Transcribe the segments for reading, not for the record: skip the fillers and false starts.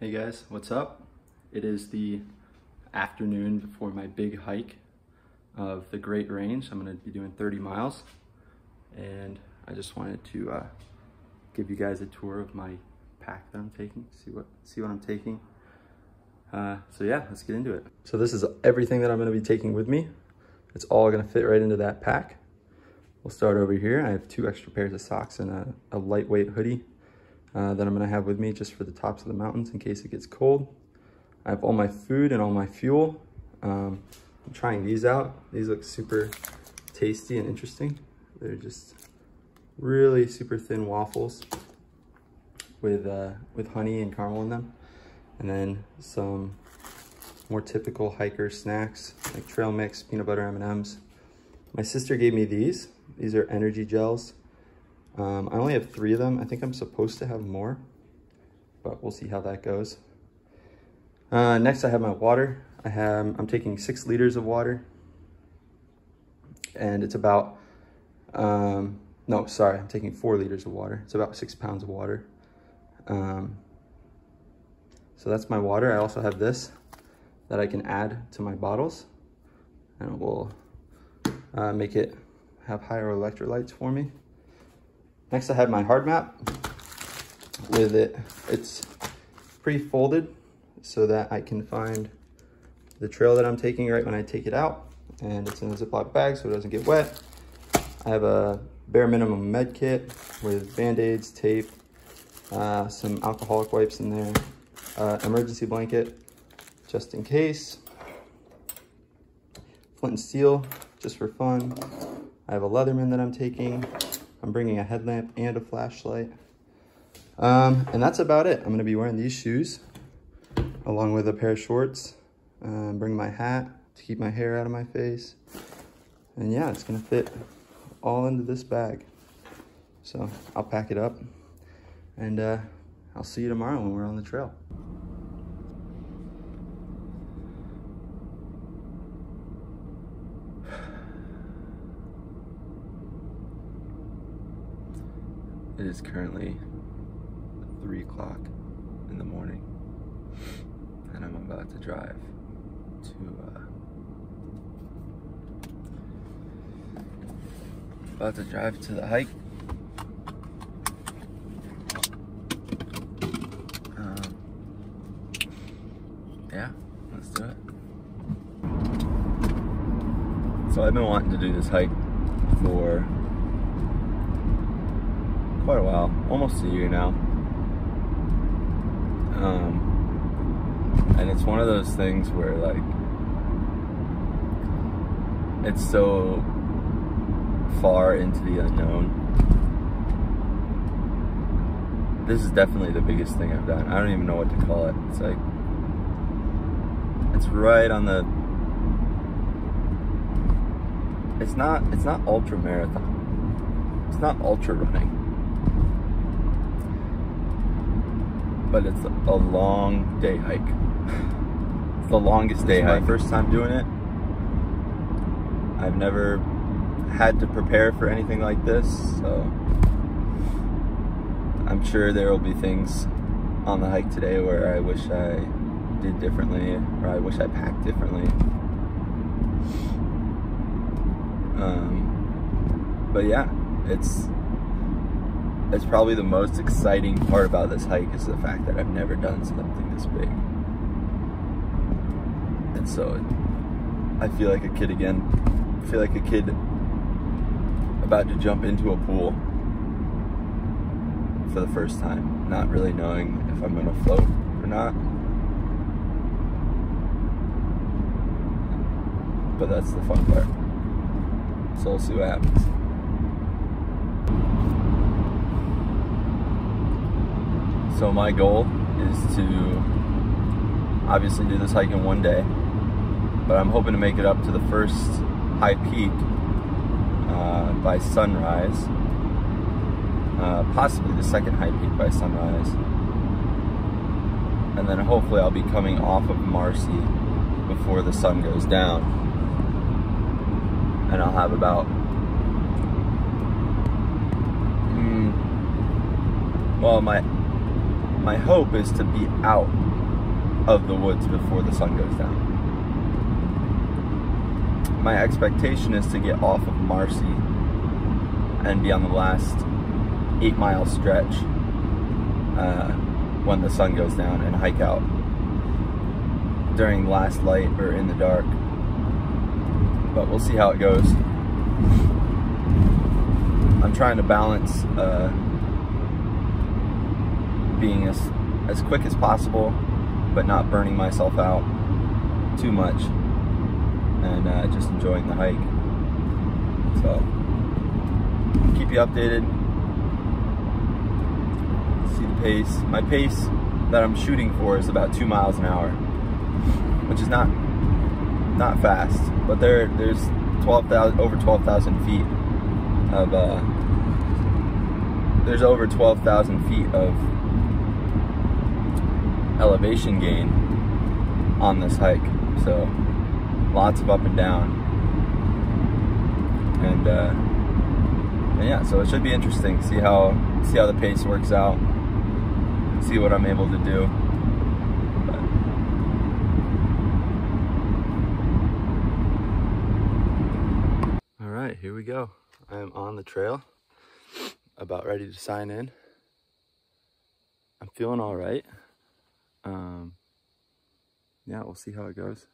Hey guys, what's up? It is the afternoon before my big hike of the Great Range. I'm going to be doing 30 miles and I just wanted to give you guys a tour of my pack that I'm taking, see what I'm taking. So yeah, let's get into it. So this is everything that I'm going to be taking with me. It's all going to fit right into that pack. We'll start over here. I have 2 extra pairs of socks and a lightweight hoodie that I'm gonna have with me just for the tops of the mountains in case it gets cold. I have all my food and all my fuel. I'm trying these out. These look super tasty and interesting. They're just really super thin waffles with honey and caramel in them. And then some more typical hiker snacks like trail mix, peanut butter M&Ms. My sister gave me these. These are energy gels. I only have 3 of them. I think I'm supposed to have more, but we'll see how that goes. Next I have my water. I'm taking 6 liters of water, and it's about, I'm taking 4 liters of water. It's about 6 pounds of water. So that's my water. I also have this that I can add to my bottles, and it will make it have higher electrolytes for me. Next I have my hard map with it. It's pre-folded so that I can find the trail that I'm taking right when I take it out, and it's in a Ziploc bag so it doesn't get wet. I have a bare minimum med kit with band-aids, tape, some alcoholic wipes in there, emergency blanket just in case, flint and steel just for fun. I have a Leatherman that I'm taking. I'm bringing a headlamp and a flashlight. And that's about it. I'm gonna be wearing these shoes along with a pair of shorts. Bring my hat to keep my hair out of my face. And yeah, it's gonna fit all into this bag. So I'll pack it up and I'll see you tomorrow when we're on the trail. It is currently 3 o'clock in the morning, and I'm about to drive to the hike. Yeah, let's do it. So I've been wanting to do this hike for quite a while, almost a year now. And it's one of those things where like it's so far into the unknown. This is definitely the biggest thing I've done. I don't even know what to call it. It's like it's right on the it's not ultra marathon. It's not ultra running. But it's a long day hike. It's the longest day hike. It's my first time doing it. I've never had to prepare for anything like this, so I'm sure there will be things on the hike today where I wish I did differently, or I wish I packed differently. But yeah, it's probably the most exciting part about this hike is the fact that I've never done something this big. And so I feel like a kid again. I feel like a kid about to jump into a pool for the first time, not really knowing if I'm gonna float or not. But that's the fun part. So we'll see what happens. So my goal is to obviously do this hike in one day, but I'm hoping to make it up to the first high peak by sunrise, possibly the second high peak by sunrise, and then hopefully I'll be coming off of Marcy before the sun goes down, and I'll have about my hope is to be out of the woods before the sun goes down. My expectation is to get off of Marcy and be on the last 8-mile stretch when the sun goes down, and hike out during the last light or in the dark. But we'll see how it goes. I'm trying to balance being as quick as possible, but not burning myself out too much, and just enjoying the hike. So, keep you updated. See the pace. My pace that I'm shooting for is about 2 miles an hour, which is not fast, but there's 12,000 over 12,000 feet of there's over 12,000 feet of elevation gain on this hike, so lots of up and down, and yeah, so it should be interesting. See how the pace works out, see what I'm able to do. But all right, here we go. I am on the trail, about ready to sign in. I'm feeling all right. Yeah, we'll see how it goes.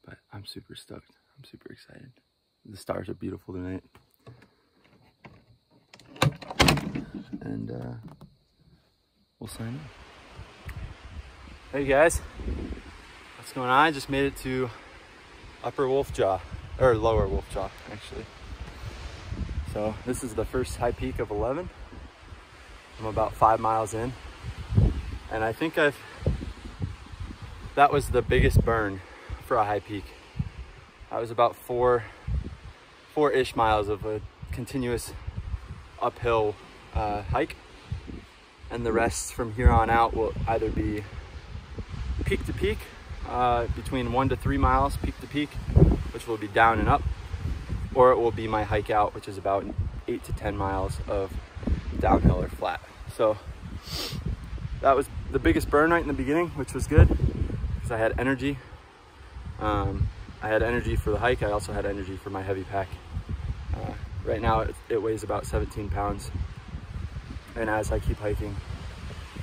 But I'm super stoked. I'm super excited. The stars are beautiful tonight. And we'll sign in. Hey guys, what's going on? I just made it to Upper Wolf Jaw, or Lower Wolf Jaw, actually. So this is the first high peak of 11. I'm about 5 miles in, and I think that was the biggest burn for a high peak. I was about four-ish miles of a continuous uphill hike, and the rest from here on out will either be peak to peak, between 1 to 3 miles peak to peak, which will be down and up, or it will be my hike out, which is about 8 to 10 miles of downhill or flat. So that was the biggest burn right in the beginning, which was good because I had energy. I had energy for the hike. I also had energy for my heavy pack. Right now it weighs about 17 pounds. And as I keep hiking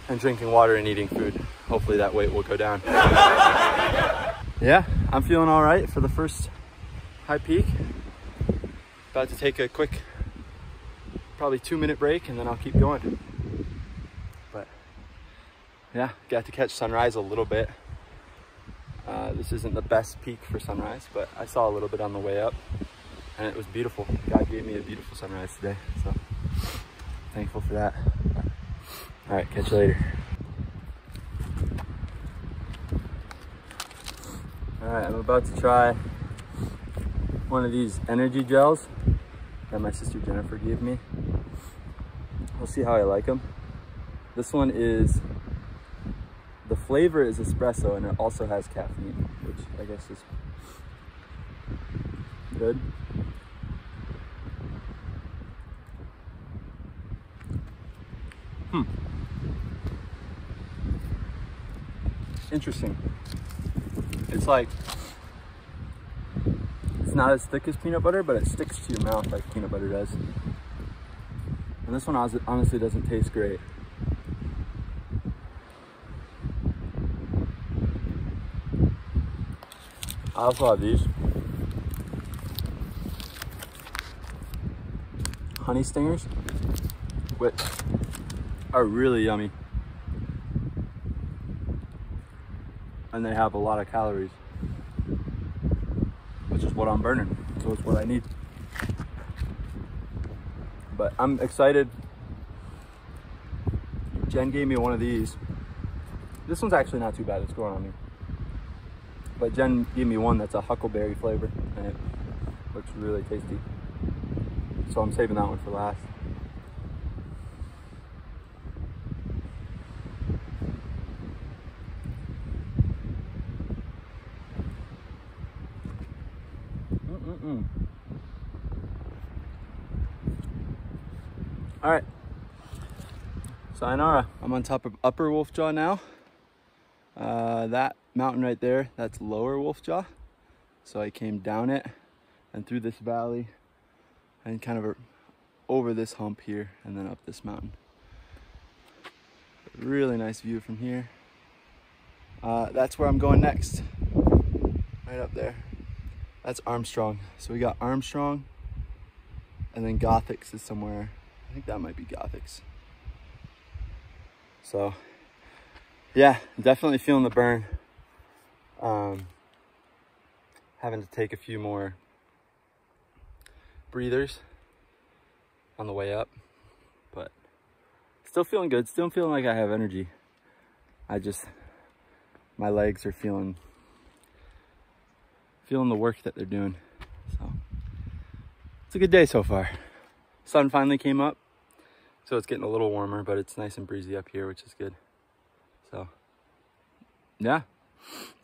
and drinking water and eating food, hopefully that weight will go down. Yeah, I'm feeling all right for the first high peak. About to take a quick, probably 2-minute break, and then I'll keep going. But yeah, got to catch sunrise a little bit. This isn't the best peak for sunrise, but I saw a little bit on the way up, and it was beautiful. God gave me a beautiful sunrise today, so thankful for that. All right, catch you later. All right, I'm about to try one of these energy gels that my sister Jennifer gave me. We'll see how I like them. This one is, the flavor is espresso, and it also has caffeine, which I guess is good. Interesting. It's like, it's not as thick as peanut butter, but it sticks to your mouth like peanut butter does. And this one honestly doesn't taste great. I also have these honey stingers, which are really yummy. And they have a lot of calories, which is what I'm burning, so it's what I need. But I'm excited. Jen gave me one of these. This one's actually not too bad, it's growing on me. But Jen gave me one that's a huckleberry flavor, and it looks really tasty. So I'm saving that one for last. All right, Sayonara. I'm on top of Upper Wolfjaw now. That mountain right there, that's Lower Wolfjaw. So I came down it and through this valley and kind of over this hump here and then up this mountain. Really nice view from here. That's where I'm going next. Right up there. That's Armstrong. So we got Armstrong and then Gothics is somewhere. I think that might be Gothics. So yeah, definitely feeling the burn. Having to take a few more breathers on the way up, but still feeling good. Still feeling like I have energy. My legs are feeling the work that they're doing. So it's a good day so far. Sun finally came up, so it's getting a little warmer, but it's nice and breezy up here, which is good. So yeah,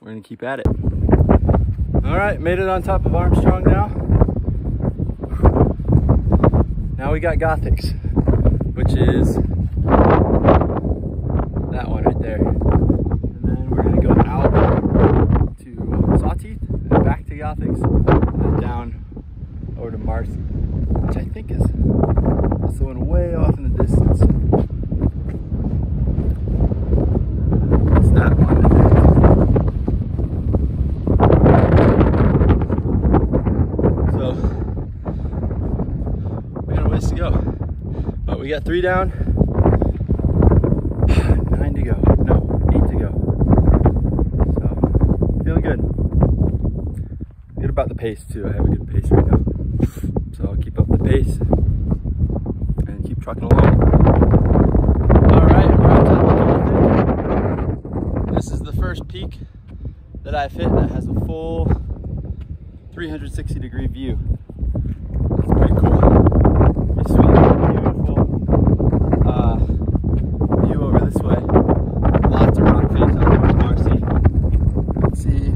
we're gonna keep at it. All right, made it on top of Armstrong now. Now we got Gothics, which is that one right there. And then we're gonna go out to Sawteeth and back to Gothics and then down over to Marcy, which I think is the one way off in the distance. It's that one. So we got a ways to go, but we got 3 down, 9 to go. No, 8 to go. So feeling good. Good about the pace too. I have a good pace right now, so I'll keep up the pace and keep trucking along. All right, we're on top of it. This is the first peak that I've hit that has a full 360-degree view. It's pretty cool. Pretty sweet, beautiful view over this way. Lots of rock face out towards Marcy. Let's see,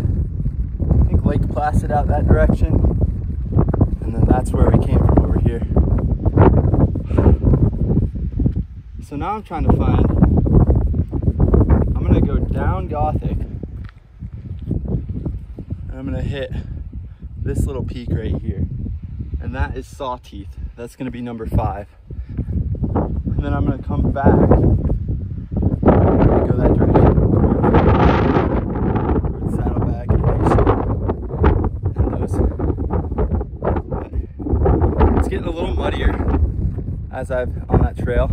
I think Lake Placid out that direction, and then that's where we came from over here. So now I'm trying to find, I'm gonna go down Gothic, and I'm gonna hit this little peak right here, and that is Sawteeth. That's gonna be number 5. And then I'm gonna come back and go that direction towards Saddleback and those. But it's getting a little muddier as I'm on that trail.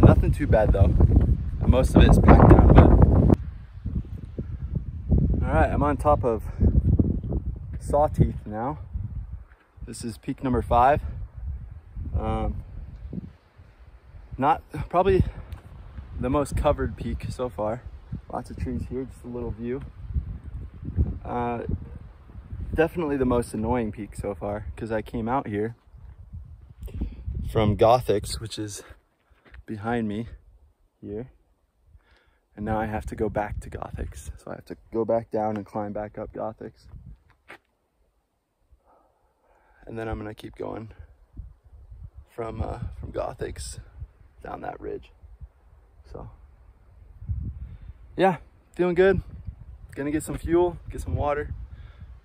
Nothing too bad though. Most of it is packed down mud. All right, I'm on top of Sawteeth now. This is peak number 5. Not probably the most covered peak so far. Lots of trees here, just a little view. Definitely the most annoying peak so far because I came out here from Gothics, which is behind me here, and now I have to go back to Gothics. So I have to go back down and climb back up Gothics. And then I'm gonna keep going from Gothics down that ridge. So yeah, feeling good. Gonna get some fuel, get some water,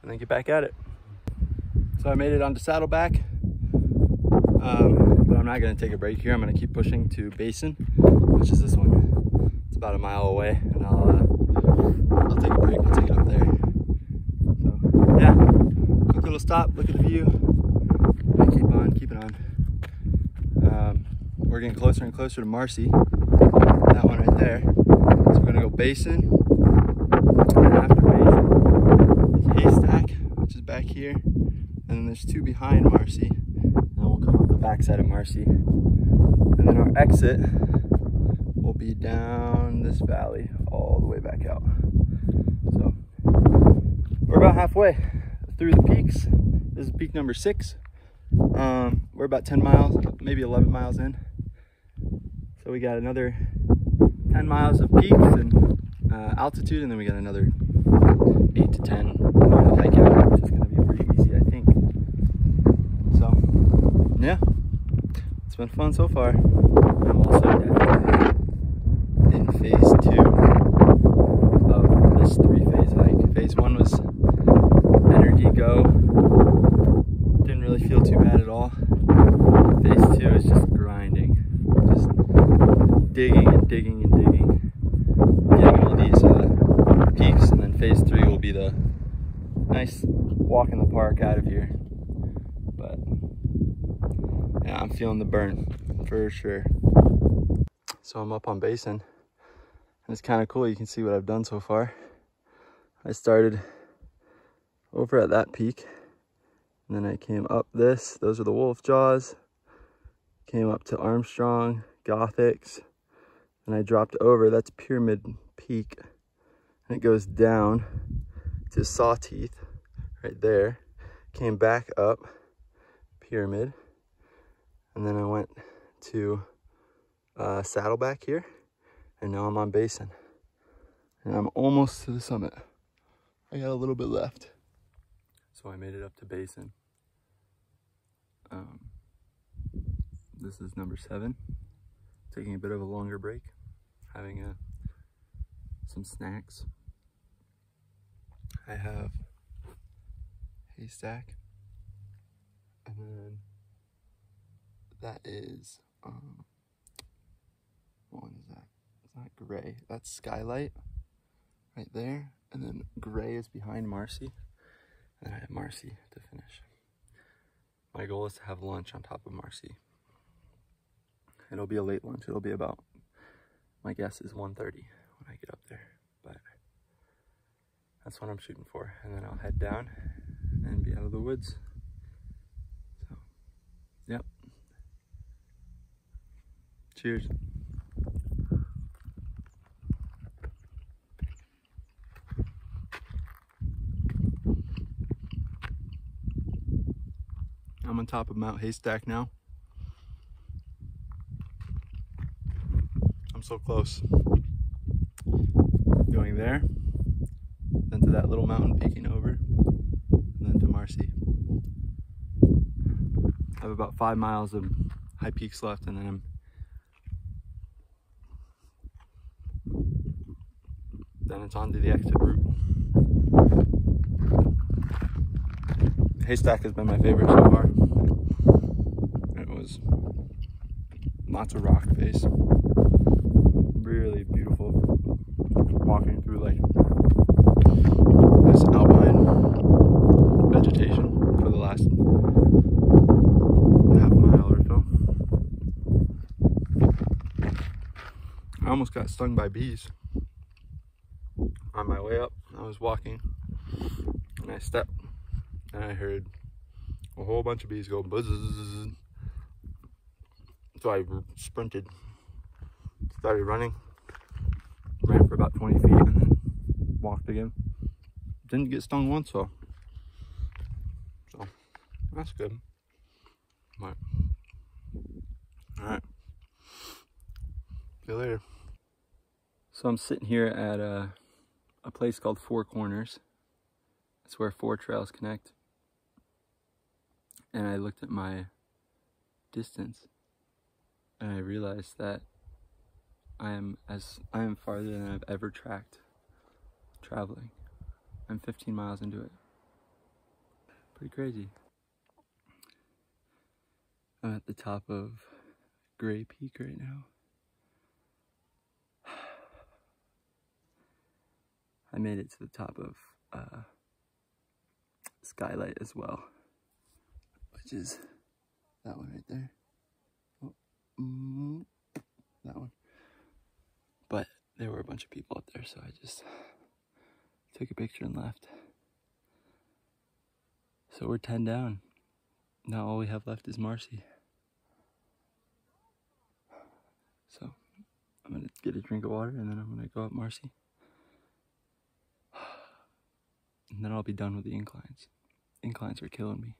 and then get back at it. So I made it onto Saddleback, but I'm not gonna take a break here. I'm gonna keep pushing to Basin, which is this one. It's about a mile away, and I'll take a break. I'll take it up there. So yeah, quick little stop, look at the view. Keep it on. We're getting closer and closer to Marcy, that one right there. So we're gonna go Basin, and after Basin, it's Haystack, which is back here, and then there's 2 behind Marcy, and then we'll come up the backside of Marcy, and then our exit will be down this valley all the way back out. So we're about halfway through the peaks. This is peak number 6. We're about 10 miles, maybe 11 miles in. So we got another 10 miles of peaks and altitude, and then we got another 8 to 10 mile hike out, which is going to be pretty easy, I think. So yeah, it's been fun so far. I'm all set. digging and digging and digging, getting all these peaks, and then phase 3 will be the nice walk in the park out of here. But yeah, I'm feeling the burn for sure. So I'm up on Basin, and it's kind of cool. You can see what I've done so far. I started over at that peak, and then I came up this. Those are the Wolf Jaws. Came up to Armstrong, Gothics, and I dropped over. That's Pyramid Peak, and it goes down to Sawteeth right there. Came back up Pyramid, and then I went to Saddleback here, and now I'm on Basin, and I'm almost to the summit. I got a little bit left. So I made it up to Basin. This is number 7. Taking a bit of a longer break, having some snacks. I have haystack, and then that is what one is that? It's not gray. That's Skylight right there, and then gray is behind Marcy, and I have Marcy to finish. My goal is to have lunch on top of Marcy. It'll be a late lunch. It'll be about, my guess is 1:30 when I get up there, but that's what I'm shooting for. And then I'll head down and be out of the woods. So, yep. Cheers. I'm on top of Mount Haystack now. I'm so close. Going there, then to that little mountain peeking over, and then to Marcy. I have about 5 miles of high peaks left, and then it's on to the exit route. Haystack has been my favorite so far. It was lots of rock face. Really beautiful. Walking through like this alpine vegetation for the last half mile or so. I almost got stung by bees. On my way up, I was walking and I stepped and I heard a whole bunch of bees go buzz. So I sprinted, started running, ran for about 20 feet and then walked again. Didn't get stung once though. So that's good. But, all right, see you later. So I'm sitting here at a place called Four Corners. It's where 4 trails connect. And I looked at my distance and I realized that I am farther than I've ever tracked traveling. I'm 15 miles into it. Pretty crazy. I'm at the top of Gray Peak right now. I made it to the top of Skylight as well, which is that one right there. Oh, that one. But there were a bunch of people up there, so I just took a picture and left. So we're 10 down. Now all we have left is Marcy. So I'm gonna get a drink of water and then I'm gonna go up Marcy. And then I'll be done with the inclines. Inclines are killing me.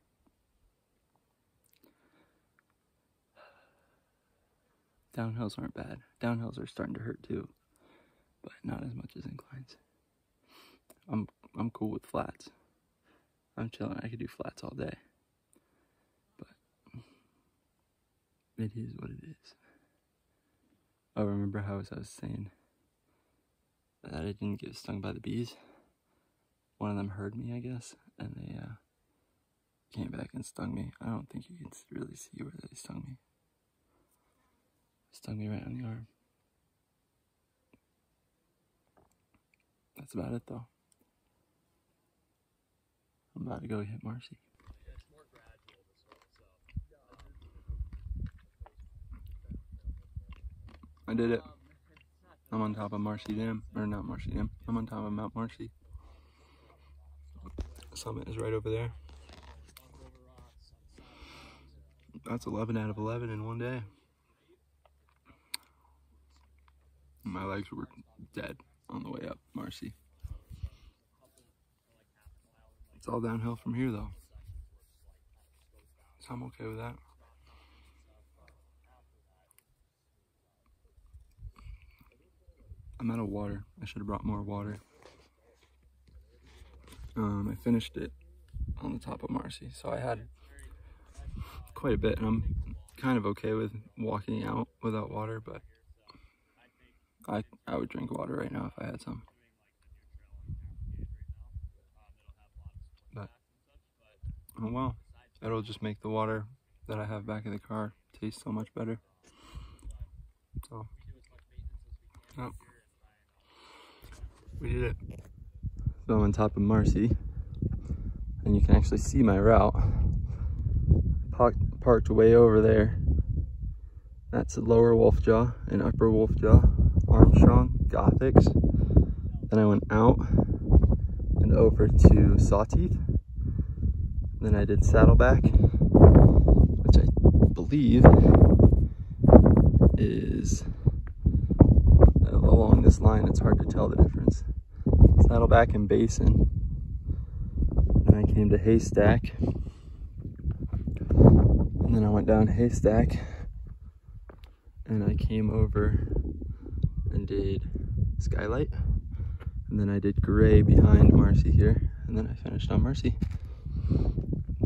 Downhills aren't bad. Downhills are starting to hurt too, but not as much as inclines. I'm cool with flats. I'm chilling. I could do flats all day, but it is what it is. I remember how I was saying that I didn't get stung by the bees. One of them heard me, I guess, and they came back and stung me. I don't think you can really see where they stung me. Stung me right on the arm. That's about it though. I'm about to go hit Marcy. I did it. I'm on top of Marcy Dam, or not Marcy Dam. I'm on top of Mount Marcy. The summit is right over there. That's 11 out of 11 in one day. My legs were dead on the way up Marcy. It's all downhill from here though. So I'm okay with that. I'm out of water. I should have brought more water. I finished it on the top of Marcy, so I had quite a bit, and I'm kind of okay with walking out without water, but I would drink water right now if I had some. But, oh well, it'll just make the water that I have back in the car taste so much better. So, yep. We did it. So I'm on top of Marcy, and you can actually see my route. Parked way over there. That's Lower Wolfjaw and Upper Wolfjaw, Armstrong, Gothics. Then I went out and over to Sawteeth. Then I did Saddleback, which I believe is along this line. It's hard to tell the difference. Saddleback and Basin. And I came to Haystack. And then I went down Haystack. And I came over and did Skylight. And then I did Gray behind Marcy here. And then I finished on Marcy.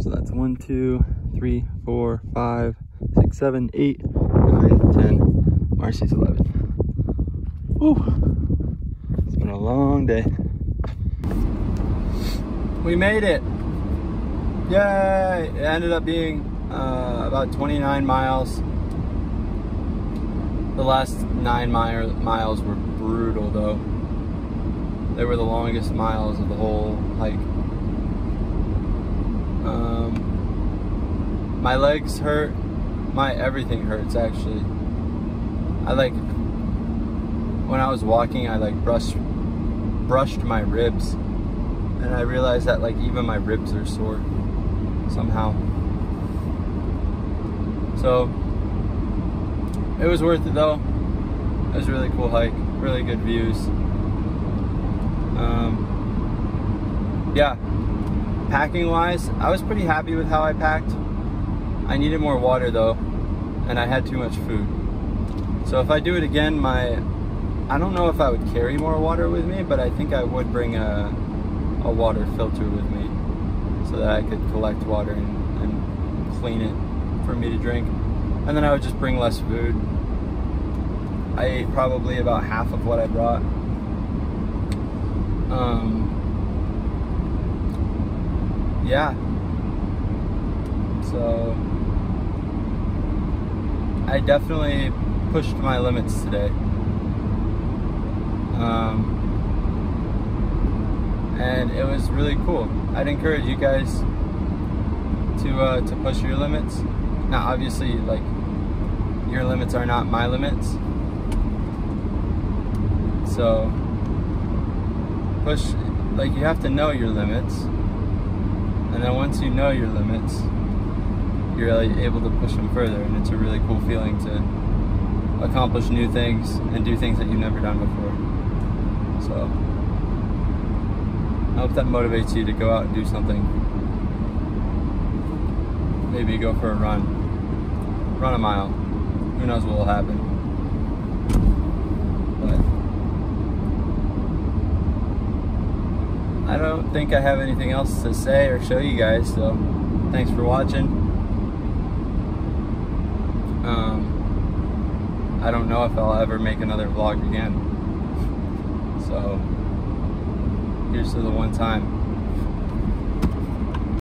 So that's 1, 2, 3, 4, 5, 6, 7, 8, 9, 10. Marcy's 11. Woo! It's been a long day. We made it! Yay! It ended up being about 29 miles. The last 9 miles were brutal though. They were the longest miles of the whole hike. My legs hurt. My everything hurts actually. When I was walking, I brushed my ribs, and I realized that even my ribs are sore somehow. So it was worth it though. It was a really cool hike, really good views. Yeah, packing wise, I was pretty happy with how I packed. I needed more water though, and I had too much food. So if I do it again, I don't know if I would carry more water with me, but I think I would bring a water filter with me so that I could collect water and clean it for me to drink. And then I would just bring less food. I ate probably about half of what I brought. Yeah. So I definitely pushed my limits today. And it was really cool. I'd encourage you guys to push your limits. Now obviously your limits are not my limits. So push, you have to know your limits. And then once you know your limits, you're able to push them further, and it's a really cool feeling to accomplish new things and do things that you've never done before. So I hope that motivates you to go out and do something. Maybe go for a run a mile. Who knows what will happen. But I don't think I have anything else to say or show you guys, so thanks for watching. I don't know if I'll ever make another vlog again. So here's to the one time.